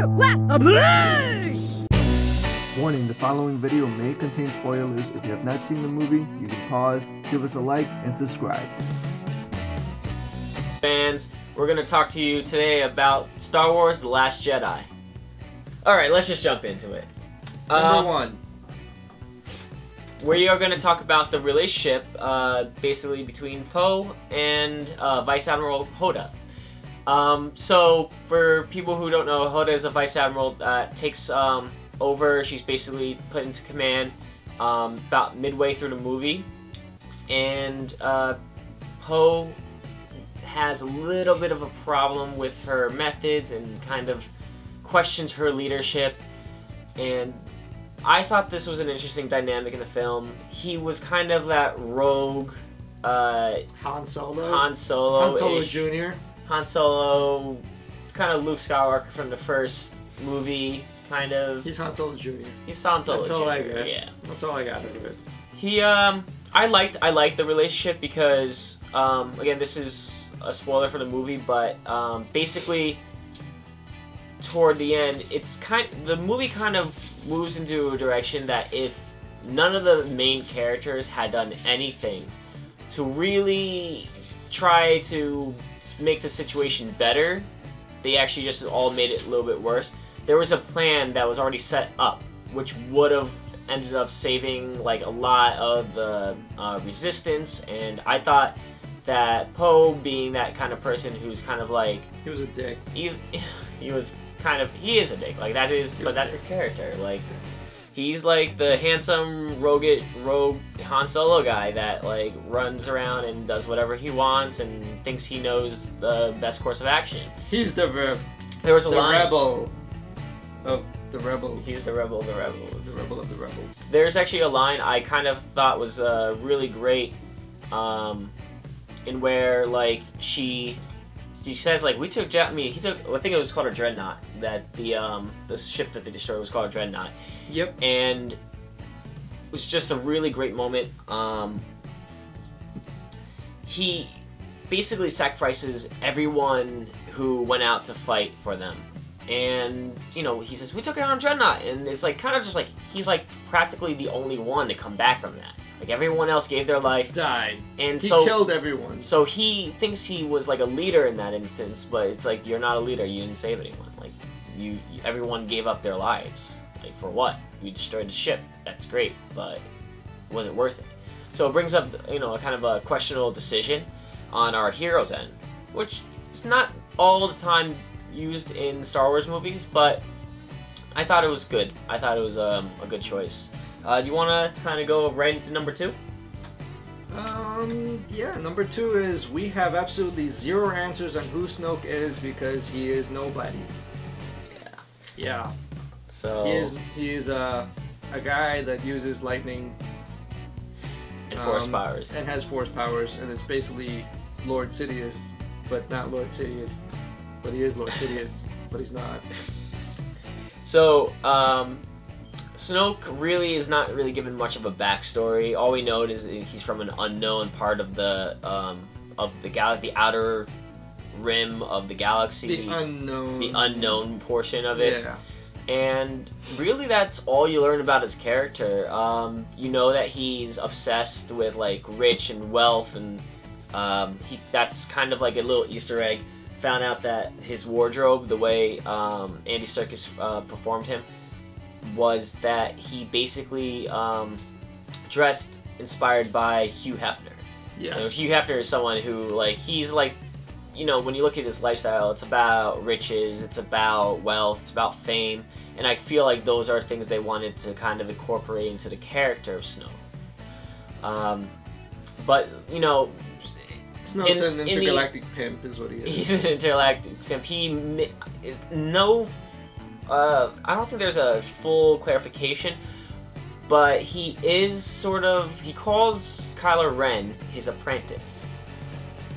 2, 1, play! Warning, the following video may contain spoilers. If you have not seen the movie, you can pause, give us a like, and subscribe. Fans, we're going to talk to you today about Star Wars The Last Jedi. Alright, let's just jump into it. Number 1. We are going to talk about the relationship, basically, between Poe and Vice Admiral Hota. So, for people who don't know, Hota is a Vice Admiral that takes over. She's basically put into command about midway through the movie. And Poe has a little bit of a problem with her methods and kind of questions her leadership. And I thought this was an interesting dynamic in the film. He was kind of that rogue Han Solo Jr. Han Solo, kind of Luke Skywalker from the first movie, kind of. He's Han Solo Jr. He's Han Solo Jr. That's all I got. Yeah. That's all I got out of it. He, I liked the relationship because, again, this is a spoiler for the movie, but basically, toward the end, the movie kind of moves into a direction that if none of the main characters had done anything to really try to make the situation better, they actually just all made it a little bit worse. There was a plan that was already set up, which would have ended up saving like a lot of the resistance, and I thought that Poe, being that kind of person who's kind of like, he was a dick. He is a dick. Like that's his character. Like he's like the handsome rogue Han Solo guy that like runs around and does whatever he wants and thinks he knows the best course of action. He's the there was a line, rebel of the rebel. He's the rebel of the rebels. The rebel of the rebels. There's actually a line I kind of thought was really great, in where like she says like I think it was called a dreadnought, that the ship that they destroyed was called a dreadnought. Yep. And it was just a really great moment. He basically sacrifices everyone who went out to fight for them. And, you know, he says, we took it on a dreadnought. And it's like, kind of just like, he's like practically the only one to come back from that. Like, everyone else gave their life. Died. And he so killed everyone. So he thinks he was like a leader in that instance, but it's like, you're not a leader, you didn't save anyone. Like, everyone gave up their lives. Like, for what? You destroyed the ship. That's great, but was it worth it? So it brings up, you know, a kind of a questionable decision on our hero's end, which is not all the time used in Star Wars movies, but I thought it was good. I thought it was a good choice. Do you want to kind of go right into number 2? Yeah, number 2 is we have absolutely zero answers on who Snoke is because he is nobody. Yeah. So he is a guy that uses lightning and force powers. And has force powers, and it's basically Lord Sidious, but not Lord Sidious. But he is Lord Sidious, but he's not. So, Snoke really is not really given much of a backstory. All we know is he's from an unknown part of the outer rim of the galaxy. The unknown portion of it. Yeah. And really, that's all you learn about his character. You know that he's obsessed with like rich and wealth, and that's kind of like a little Easter egg. Found out that his wardrobe, the way Andy Serkis performed him, was that he basically dressed inspired by Hugh Hefner. Yes. You know, Hugh Hefner is someone who, like, he's like, you know, when you look at his lifestyle, it's about riches, it's about wealth, it's about fame, and I feel like those are things they wanted to kind of incorporate into the character of Snoke. But, you know, Snoke's an intergalactic pimp is what he is. He's an intergalactic pimp. I don't think there's a full clarification, but he is sort of, he calls Kylo Ren his apprentice.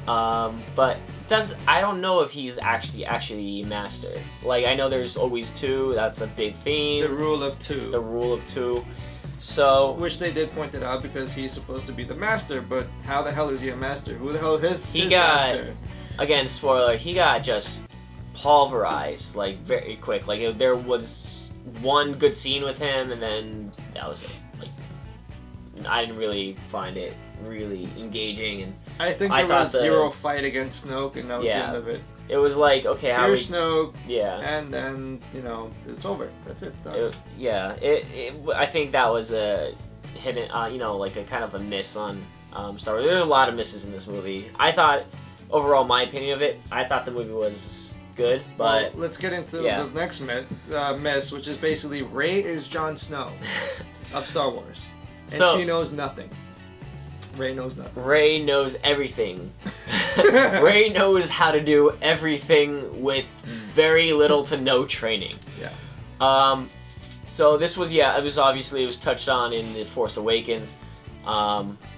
But I don't know if he's actually master. Like, I know there's always 2, that's a big theme. The rule of 2. The rule of 2. So, which they did point it out because he's supposed to be the master, but how the hell is he a master? Who the hell is his master? Again, spoiler, he got just pulverized like very quick. Like there was one good scene with him, and then that was it. Like I didn't really find it really engaging, and I think there was zero fight against Snoke, and that was the end of it. It was like, okay, how here's Snoke, and then you know it's over. That's it. Done. I think that was a hidden, you know, like a kind of a miss on Star Wars. There's a lot of misses in this movie. I thought, overall, my opinion of it, I thought the movie was good, but well, let's get into the next miss, which is basically Rey is Jon Snow of Star Wars, and she knows nothing. Rey knows nothing. Rey knows everything. Rey knows how to do everything with very little to no training. Yeah. So this was, it was touched on in The Force Awakens.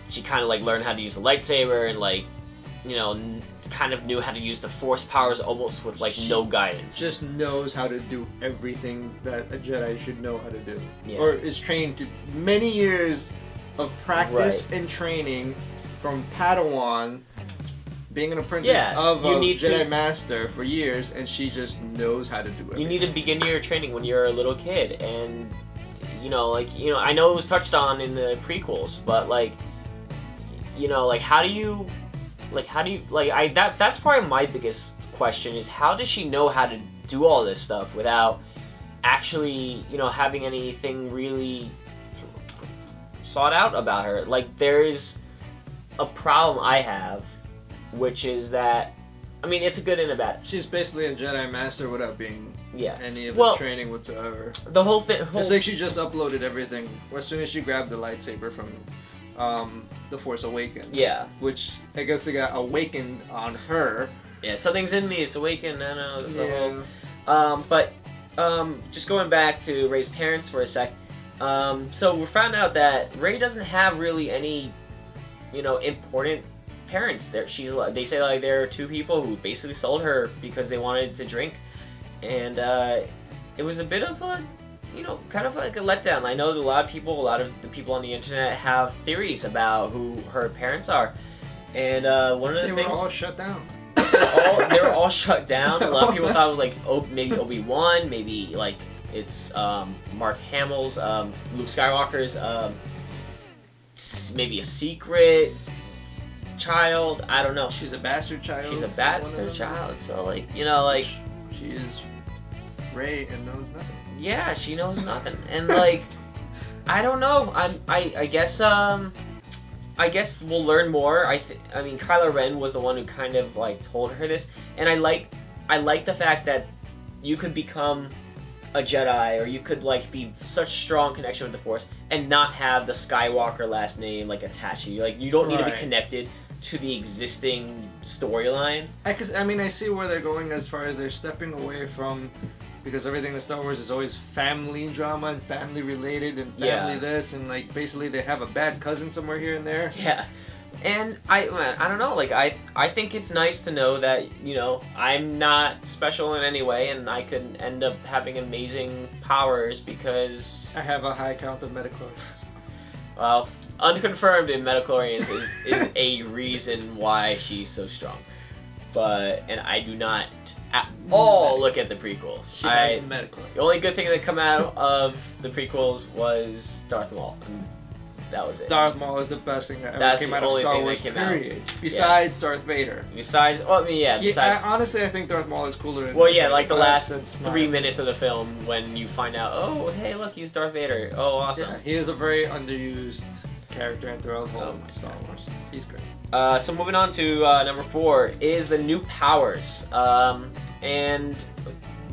She kind of like learned how to use the lightsaber and like, you know, kind of knew how to use the Force powers almost with like no guidance. Just knows how to do everything that a Jedi should know how to do. Yeah. Or is trained to many years of practice and training from Padawan, being an apprentice of a Jedi Master for years, and she just knows how to do it. You need to begin your training when you're a little kid, and you know, I know it was touched on in the prequels, but like, you know, like that's probably my biggest question is how does she know how to do all this stuff without actually, you know, having anything really sought out about her. Like, there's a problem I have, which is that, I mean, it's a good and a bad. She's basically a Jedi Master without being any of the training whatsoever. The whole thing. It's like she just uploaded everything as soon as she grabbed the lightsaber from The Force Awakens. Yeah. Which I guess it got awakened on her. Yeah, something's in me. It's awakened. I don't know. So, just going back to Rey's parents for a sec. So we found out that Rey doesn't have really any, you know, important parents. They say like there are two people who basically sold her because they wanted to drink, and it was a bit of a, you know, kind of like a letdown. I know that a lot of the people on the internet have theories about who her parents are, and one of the things they were all shut down. They were all shut down. A lot of people thought it was like maybe Obi-Wan, maybe like. It's Mark Hamill's, Luke Skywalker's, maybe a secret child. I don't know. She's a bastard child. She's a bastard child. So like, you know, like she is Rey and knows nothing. Yeah, she knows nothing, and like, I don't know. I guess we'll learn more. I mean, Kylo Ren was the one who kind of like told her this, and I like the fact that you could become a Jedi, or you could like be such strong connection with the Force and not have the Skywalker last name like attached to you. Like, you don't need to be connected to the existing storyline. I mean, I see where they're going as far as they're stepping away from, because everything in Star Wars is always family drama and family related and family this, and like basically they have a bad cousin somewhere here and there. Yeah. And I don't know, like, I think it's nice to know that, you know, I'm not special in any way, and I could end up having amazing powers because... I have a high count of midichlorians. Well, unconfirmed in midichlorians is a reason why she's so strong. And I do not at all look at the prequels. She has midichlorians. The only good thing that come out of the prequels was Darth Maul. That was it. Darth Maul is the best thing that ever came out of Star Wars, period. Besides Darth Vader. Besides, well, I mean, besides... honestly, I think Darth Maul is cooler than... Well, yeah, like the last 3 minutes of the film when you find out, oh, hey, look, he's Darth Vader. Oh, awesome. Yeah, he is a very underused character throughout the whole Star Wars. He's great. So moving on to number 4 is the new powers. And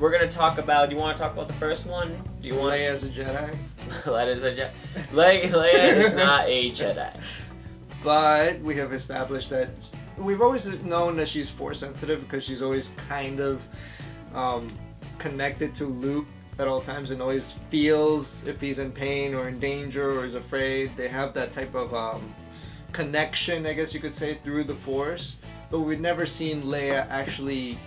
we're going to talk about... Do you want to talk about the first one? Do you want... Leia as a Jedi? Leia is not a Jedi. But we have established that we've always known that she's Force sensitive because she's always kind of connected to Luke at all times and always feels if he's in pain or in danger or is afraid. They have that type of connection, I guess you could say, through the Force. But we've never seen Leia actually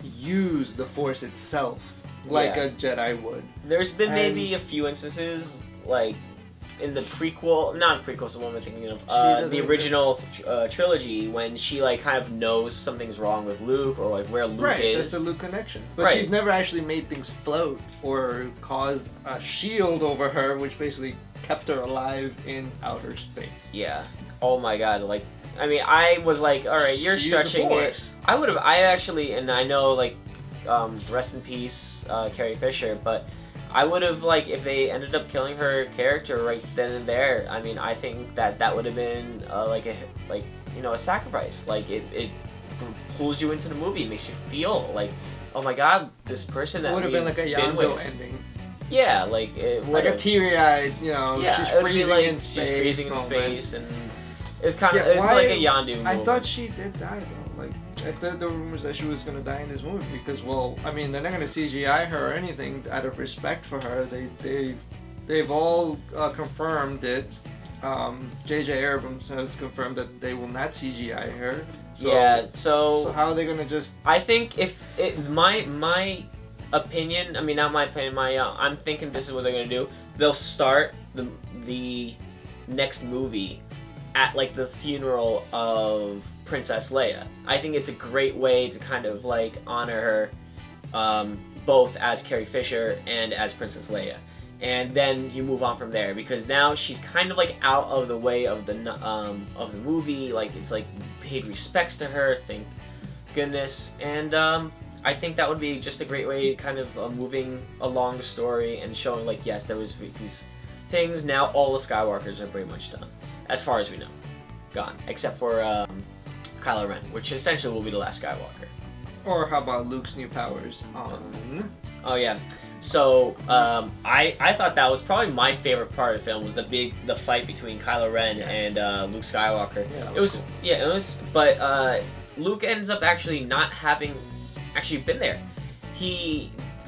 use the Force itself like a Jedi would. There's been maybe a few instances, like in the prequel, not prequel, so what am I thinking of? The doesn't original trilogy, when she like kind of knows something's wrong with Luke, or like where Luke Right, is. that's the Luke connection. But Right. she's never actually made things float or caused a shield over her, which basically kept her alive in outer space. Yeah. Oh my god, like, I mean, I was like, alright, you're She used the stretching it. Force. I actually, and I know, like, rest in peace, Carrie Fisher, but I would have, like, if they ended up killing her character right then and there, I mean, I think that would have been, a sacrifice. Like, it pulls you into the movie, makes you feel like, oh my god, this person that It would have been like a been Yando with. ending. Yeah, like, it would Like a teary-eyed, you know, yeah, she's it would be freezing like in space. she's freezing in moment. space, and it's kind of, Yeah, it's why- like a Yondu moment. I thought she did die though. Like I thought there were rumors that she was gonna die in this movie because, well, I mean, they're not gonna CGI her or anything out of respect for her. They've all confirmed it. J.J. Abrams has confirmed that they will not CGI her. So, Yeah, So how are they gonna just? I think if my opinion, I mean not my opinion, I'm thinking this is what they're gonna do. They'll start the next movie at like the funeral of Princess Leia. I think it's a great way to kind of like honor her, both as Carrie Fisher and as Princess Leia. And then you move on from there, because now she's kind of like out of the way of the movie. Like, it's like paid respects to her, thank goodness. And I think that would be just a great way, kind of moving along the story and showing like, yes, there was these things. Now all the Skywalkers are pretty much done, as far as we know, gone, except for Kylo Ren, which essentially will be the last Skywalker. Or how about Luke's new powers on? Oh yeah. So I thought that was probably my favorite part of the film, was the fight between Kylo Ren and Luke Skywalker. Yeah, that it was cool. Yeah, it was, but Luke ends up actually not having actually been there.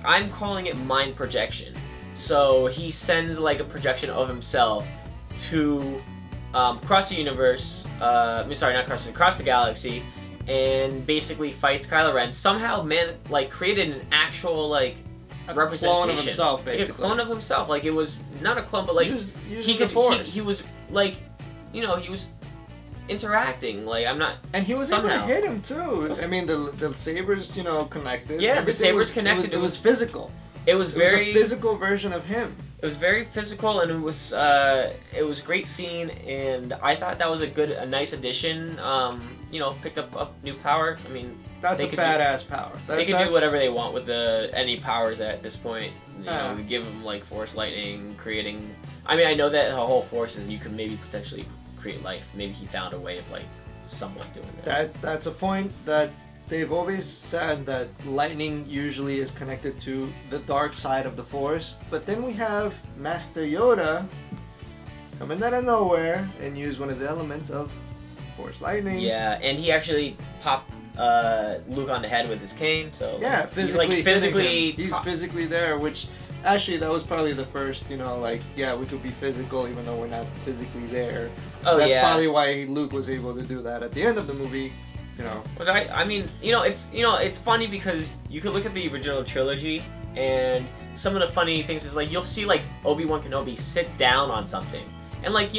I'm calling it mind projection. So he sends like a projection of himself to across the universe. Across the galaxy, and basically fights Kylo Ren. Somehow, created an actual representation. Clone of himself, basically. Like a clone of himself. Like, it was not a clone, but like Using the Force. he was like, he was interacting. Like, I'm not. And he was somehow able to hit him too. I mean, the sabers, connected. Yeah, the Everything sabers connected. It was physical. It was It was very a physical version of him. It was very physical, and it was a great scene, and I thought that was a nice addition. Picked up new power. I mean, That's they a could badass power. They can do whatever they want with any powers at this point. Yeah. Give them like force lightning, creating. I mean, I know that the whole force is you could maybe potentially create life. Maybe he found a way of like somewhat doing that. That's a point that they've always said, that lightning usually is connected to the dark side of the Force. But then we have Master Yoda coming out of nowhere and use one of the elements of Force lightning. Yeah, and he actually popped Luke on the head with his cane. So Yeah, physically. he's like physically. He's physically there, which actually that was probably the first. We could be physical even though we're not physically there. Oh, That's yeah. probably why Luke was able to do that at the end of the movie. Which I mean, it's funny because you could look at the original trilogy, and some of the funny things is like you'll see like Obi-Wan Kenobi sit down on something, and like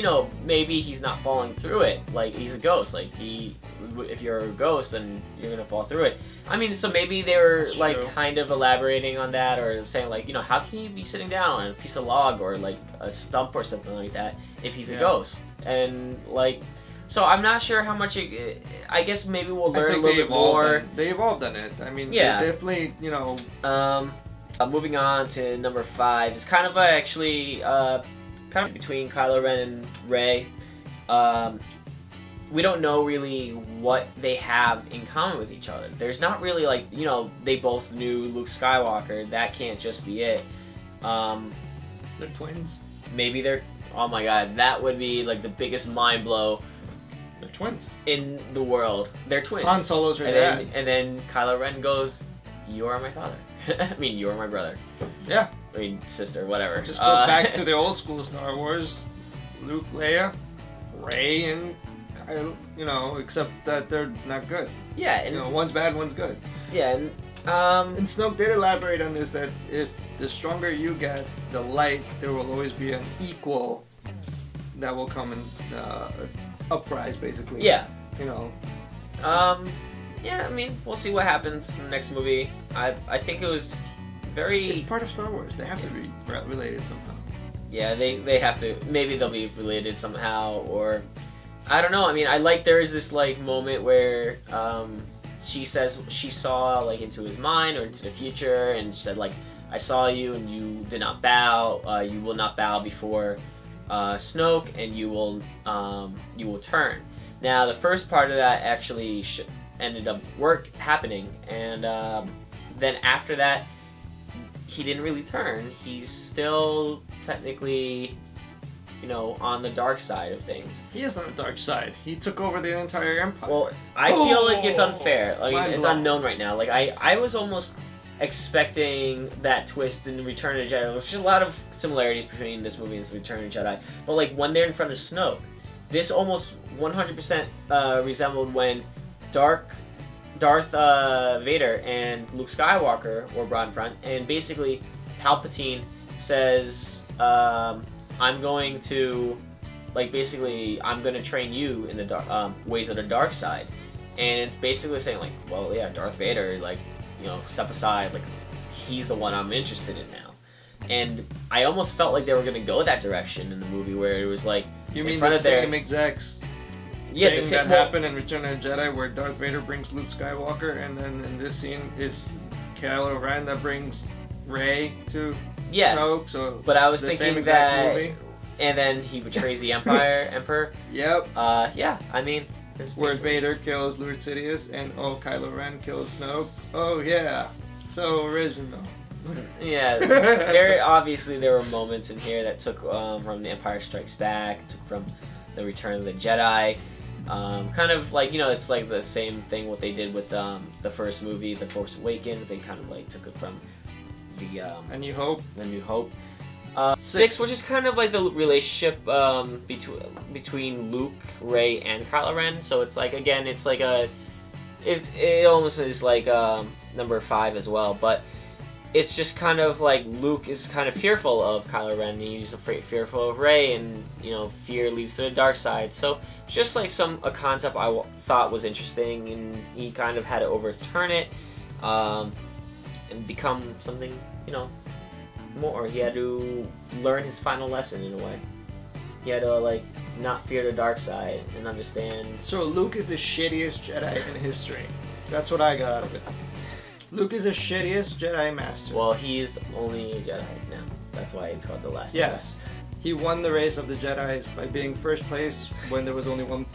maybe he's not falling through it, like he's a ghost, like if you're a ghost then you're gonna fall through it. I mean, so maybe they were That's like true. kind of elaborating on that, or saying like how can he be sitting down on a piece of log or like a stump or something like that if he's a ghost, and like. So I'm not sure how much I guess maybe we'll learn a little bit more. They evolved on it. I mean, Yeah. they definitely, Moving on to number 5, it's kind of actually kind of between Kylo Ren and Rey. We don't know really what they have in common with each other. There's not really like they both knew Luke Skywalker. That can't just be it. they're twins. Maybe they're. Oh my God, that would be like the biggest mind blow They're twins. in the world. They're twins. Han Solo's her and dad. then Kylo Ren goes, "You are my father." I mean, you are my brother. Yeah. I mean, sister, whatever. Just go back to the old school Star Wars. Luke, Leia, Rey, and Kylo. Except that they're not good. Yeah, and One's bad, one's good. yeah, and And Snoke did elaborate on this, that if the stronger you get, the light, there will always be an equal that will come in uprise, basically. Yeah. You know. Yeah, I mean, we'll see what happens in the next movie. I think it was very... It's part of Star Wars. They have to be related somehow. Yeah, they have to. Maybe they'll be related somehow, or... I don't know. I mean, there is this, like, moment where she says she saw, like, into his mind or into the future, and she said, like, I saw you and you did not bow. You will not bow before Snoke, and you will turn. Now, the first part of that actually ended up happening, and then after that, he didn't really turn. He's still technically, you know, on the dark side of things. He is on the dark side. He took over the entire empire. Well, I feel like it's unfair. Like, it's unknown right now. Like, I was almost expecting that twist in Return of the Jedi. There's just a lot of similarities between this movie and Return of the Jedi. But, like, when they're in front of Snoke, this almost 100% resembled when Darth Vader and Luke Skywalker were brought in front, and basically Palpatine says, I'm going to, like, basically, I'm going to train you in the ways of the dark side. And it's basically saying, like, well, yeah, Darth Vader, like, you know, step aside, like, he's the one I'm interested in now. And I almost felt like they were going to go that direction in the movie, where it was like, you mean the same exact thing that happened in Return of the Jedi, where Darth Vader brings Luke Skywalker, and then in this scene, it's Kylo Ren that brings Rey to Snoke, so but I was thinking that, movie. And then he betrays the Emperor. Yep. Yeah, I mean, where Vader kills Lord Sidious, and Kylo Ren kills Snoke. Oh yeah, so original. Yeah, there were moments in here that took from The Empire Strikes Back, took from The Return of the Jedi. Kind of like, you know, it's like the same thing what they did with the first movie, The Force Awakens. They kind of like took it from the A New Hope. The New Hope. 6, which is kind of like the relationship between Luke, Rey, and Kylo Ren. So it's like, again, it's like it almost is like number 5 as well, but it's just kind of like Luke is kind of fearful of Kylo Ren, and he's fearful of Rey, and, you know, fear leads to the dark side. So it's just like a concept I thought was interesting, and he kind of had to overturn it and become something, you know, more. He had to learn his final lesson in a way. He had to, like, not fear the dark side and understand. So Luke is the shittiest Jedi in history. That's what I got out of it. Luke is the shittiest Jedi Master. Well, he is the only Jedi now. That's why it's called The Last Jedi. Yes. He won the race of the Jedis by being first place when there was only one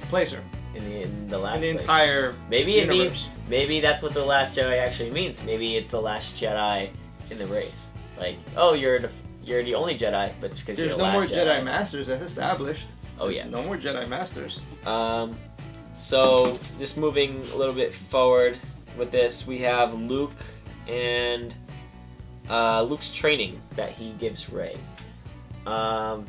placer. In the last in the entire universe. Maybe that's what The Last Jedi actually means. Maybe it's the last Jedi in the race. Like, oh, you're the only Jedi, but it's because you're the last Jedi. There's no more Jedi Masters. That's established. Oh, yeah. No more Jedi Masters. So, just moving a little bit forward with this, we have Luke and Luke's training that he gives Rey. The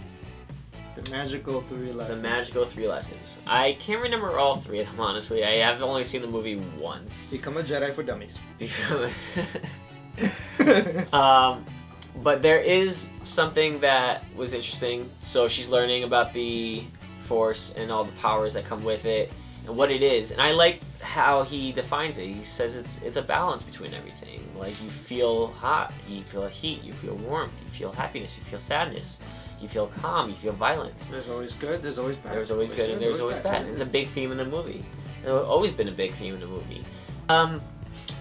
magical 3 lessons. The magical 3 lessons. I can't remember all 3 of them, honestly. I have only seen the movie once. Become a Jedi for dummies. But there is something that was interesting. So she's learning about the Force and all the powers that come with it and what it is. And I like how he defines it. He says it's a balance between everything. Like, you feel hot, you feel heat, you feel warmth, you feel happiness, you feel sadness, you feel calm, you feel violence. There's always good, there's always bad. There's always good and there's always bad. It's a big theme in the movie. It's always been a big theme in the movie.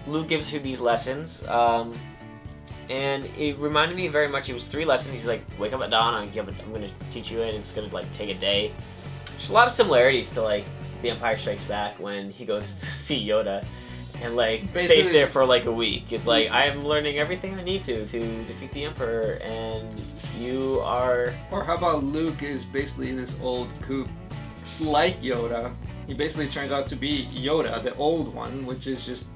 Luke gives you these lessons, and it reminded me very much. It was 3 lessons. He's like, wake up at dawn, I'm going to teach you it, and it's going to, like, take a day. There's a lot of similarities to, like, The Empire Strikes Back when he goes to see Yoda and, like, basically stays there for, like, a week. It's like, I'm learning everything I need to defeat the Emperor, and you are... Or how about Luke is basically this old kook like Yoda. He basically turns out to be Yoda, the old one, which is just...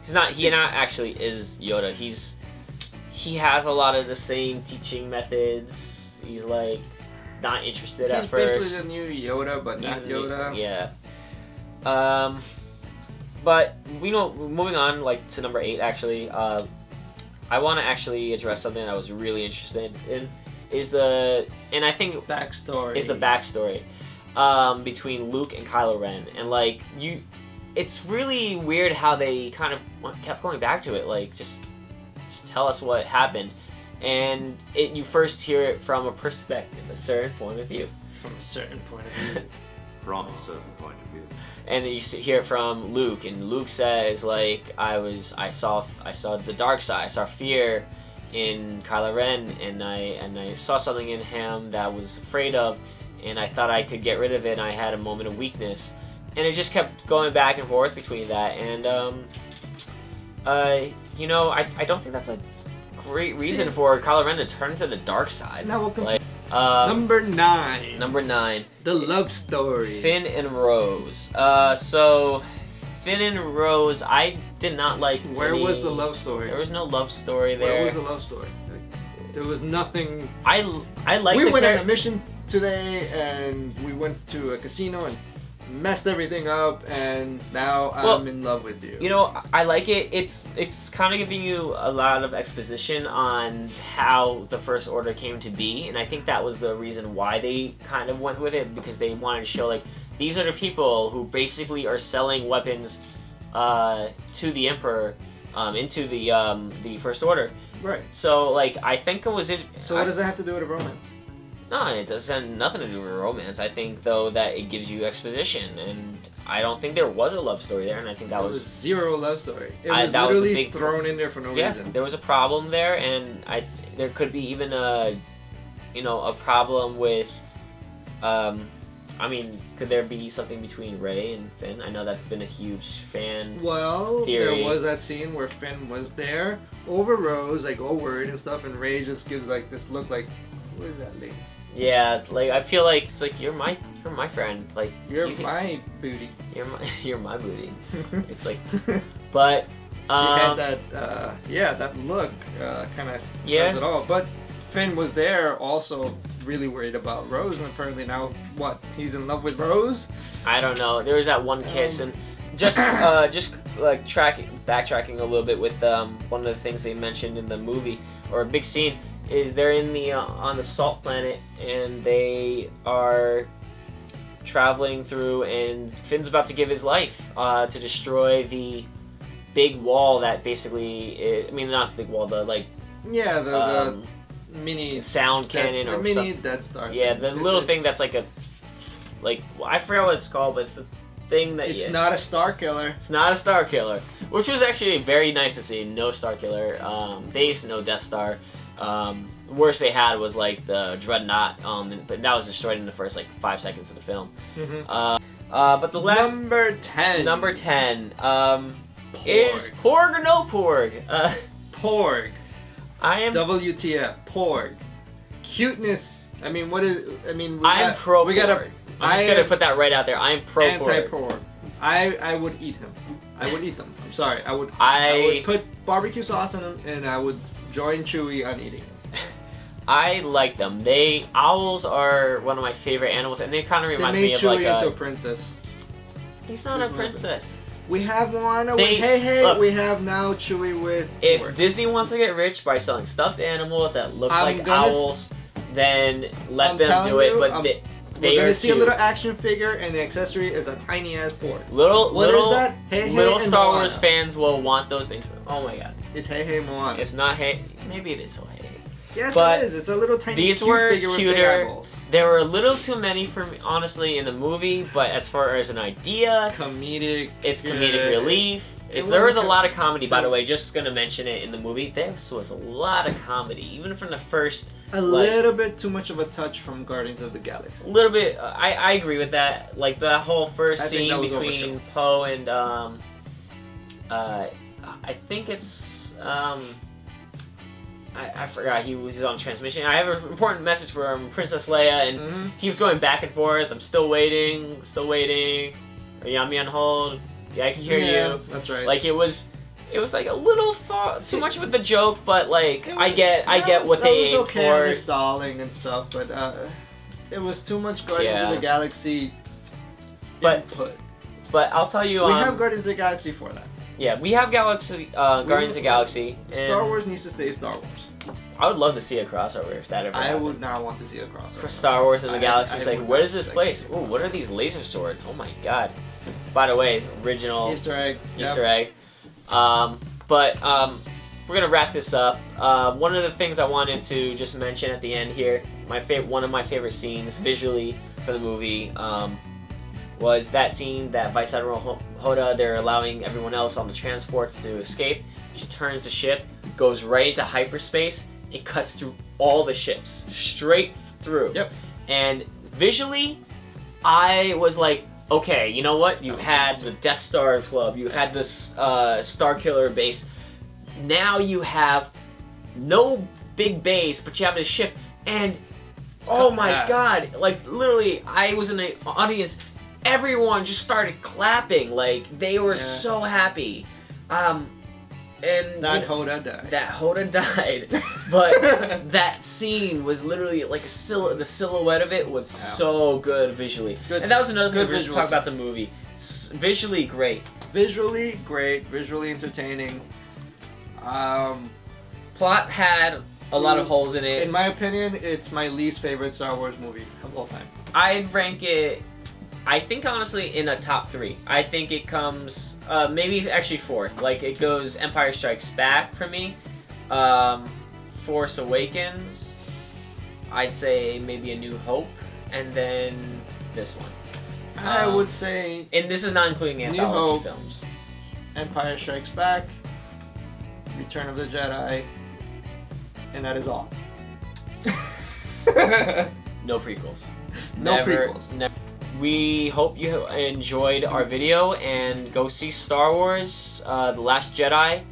He not actually is Yoda. He has a lot of the same teaching methods. He's, like, not interested at first. He's basically the new Yoda, but not Yoda. Yeah. But, you know, moving on, like, to number 8, actually, I want to actually address something I was really interested in. and I think backstory is the backstory between Luke and Kylo Ren, and like it's really weird how they kind of kept going back to it, like just tell us what happened, and you first hear it from a perspective, a certain point of view. From a certain point of view. From a certain point of view. And then you hear it from Luke, and Luke says like I saw the dark side, I saw fear in Kylo Ren, and I saw something in him that I was afraid of, and I thought I could get rid of it, and I had a moment of weakness. And it just kept going back and forth between that, and you know, I don't think that's a great reason for Kylo Ren to turn to the dark side. Now we'll like, number 9. Number 9. The love story. Finn and Rose. So Finn and Rose, I did not like. Where was the love story? There was no love story there. Where was the love story? There was nothing. I like. We went on a mission today, and we went to a casino and messed everything up, and now I'm in love with you. You know, I like it. It's kind of giving you a lot of exposition on how the First Order came to be, and I think that was the reason why they kind of went with it, because they wanted to show like these are the people who basically are selling weapons to the Emperor, into the First Order. Right. So like I think it was it. So what does that have to do with a romance? No, it doesn't have nothing to do with romance. I think, though, that it gives you exposition, and I don't think there was a love story there, and I think that was zero love story. It was that literally was a big thrown in there for no reason. There was a problem there, and there could be even a problem with, I mean, could there be something between Rey and Finn? I know that's been a huge fan theory. There was that scene where Finn was there over Rose, like all worried and stuff, and Rey just gives like this look like, what is that lady? Yeah, like I feel like it's like you're my friend, like you're my booty. You're my booty. It's like, but she had that that look kind of says it all. But Finn was there also really worried about Rose, and apparently now what? He's in love with Rose. I don't know. There was that one kiss, and just like backtracking a little bit with one of the things they mentioned in the movie, or a big scene, is they're in the on the Salt Planet, and they are traveling through, and Finn's about to give his life to destroy the big wall that basically I mean, not big wall, the like the mini sound cannon or mini something. Death Star. Yeah, the little thing that's like I forgot what it's called, but it's the thing that it's not a Star Killer. It's not a Star Killer, which was actually very nice to see. No Star Killer. Base, no Death Star. The worst they had was like the Dreadnought, but that was destroyed in the first like 5 seconds of the film. But the last number 10 is Porg or no Porg. Porg. I am WTF. Porg. Cuteness. I mean, what is? I mean, I'm pro Porg. I'm just gonna put that right out there. I'm pro Porg. I would eat him. I would eat them. I'm sorry. I would put barbecue sauce on them, and I would join Chewie on eating them. I like them. Owls are one of my favorite animals, and they kind of remind me of Chewie like into a princess. He's not a princess. We have one. Look, we have now Chewie with. If Porg. Disney wants to get rich by selling stuffed animals that look like owls, then let them do it. But we're gonna see a little action figure, and the accessory is a tiny ass Porg. What is that? Little Star Wars fans will want those things. Oh my god. It's Hey Moana. It's not Hey. Maybe it is Hey. Yes, but it is. It's a little tiny. These were cuter. There were a little too many for me, honestly, in the movie. But as far as an idea, it's comedic relief. There was a lot of comedy, by the way. Just gonna mention it in the movie. There was a lot of comedy, even from the first. A little bit too much of a touch from Guardians of the Galaxy. A little bit. I agree with that. Like the whole first scene between Poe and I think it's I forgot he was on transmission. I have an important message from Princess Leia, and he was going back and forth. I'm still waiting. Are you on me on hold? Yeah, I can hear you. That's right. Like it was like a little too much with the joke, but like I get what they aimed for. It was okay, the stalling and stuff, but it was too much Guardians of the Galaxy input. But I'll tell you, we have Guardians of the Galaxy for that. Yeah, we have Guardians of the Galaxy. Star Wars needs to stay Star Wars. I would love to see a crossover if that ever I happened. would not want to see a crossover. For Star Wars and the Galaxy, it's I like, would what not is this like place? to see Ooh, a what are these laser swords? Oh my god. By the way, original Easter egg. Easter egg. But we're gonna wrap this up. One of the things I wanted to just mention at the end here, one of my favorite scenes visually for the movie, was that scene that Vice Admiral Hota, they're allowing everyone else on the transports to escape. She turns the ship, goes right into hyperspace. It cuts through all the ships, straight through. Yep. And visually, I was like, okay, you know what? You've had the Death Star Club, you've had this Star Killer base. Now you have no big base, but you have this ship, and oh my god, like literally, I was in the audience, everyone just started clapping, like they were so happy. And that Hota died. That Hota died, but that scene was literally like the silhouette of it was so good visually. And that was another thing we were talking about the movie. Visually great. Visually great. Visually entertaining. Plot had a lot of holes in it. In my opinion, it's my least favorite Star Wars movie of all time. I'd rank it, I think honestly, in a top 3. I think it comes, maybe actually 4th. Like it goes Empire Strikes Back for me, Force Awakens, I'd say maybe A New Hope, and then this one. I would say... And this is not including anthology films. Empire Strikes Back, Return of the Jedi, and that is all. No prequels. No prequels. Never. We hope you enjoyed our video, and go see Star Wars: The Last Jedi.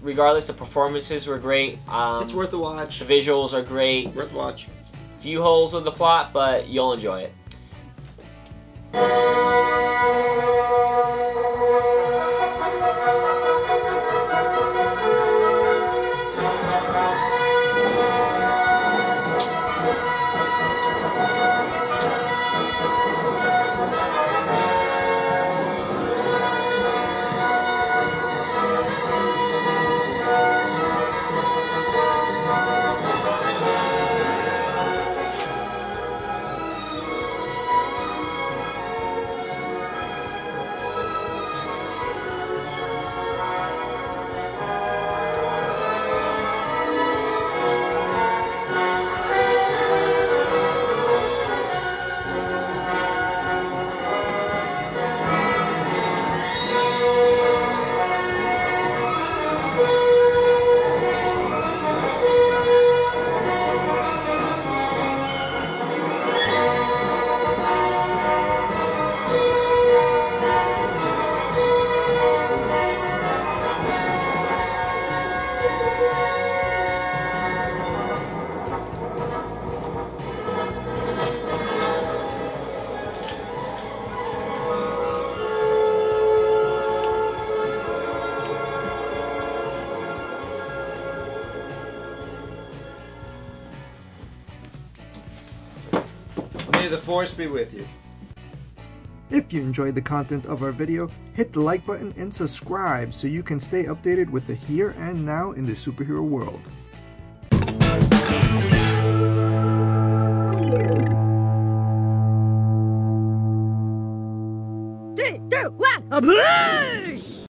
Regardless, the performances were great. It's worth a watch. The visuals are great. Worth a watch. Few holes with the plot, but you'll enjoy it. May the Force be with you. If you enjoyed the content of our video, hit the like button and subscribe so you can stay updated with the here and now in the superhero world. 3, 2, 1, a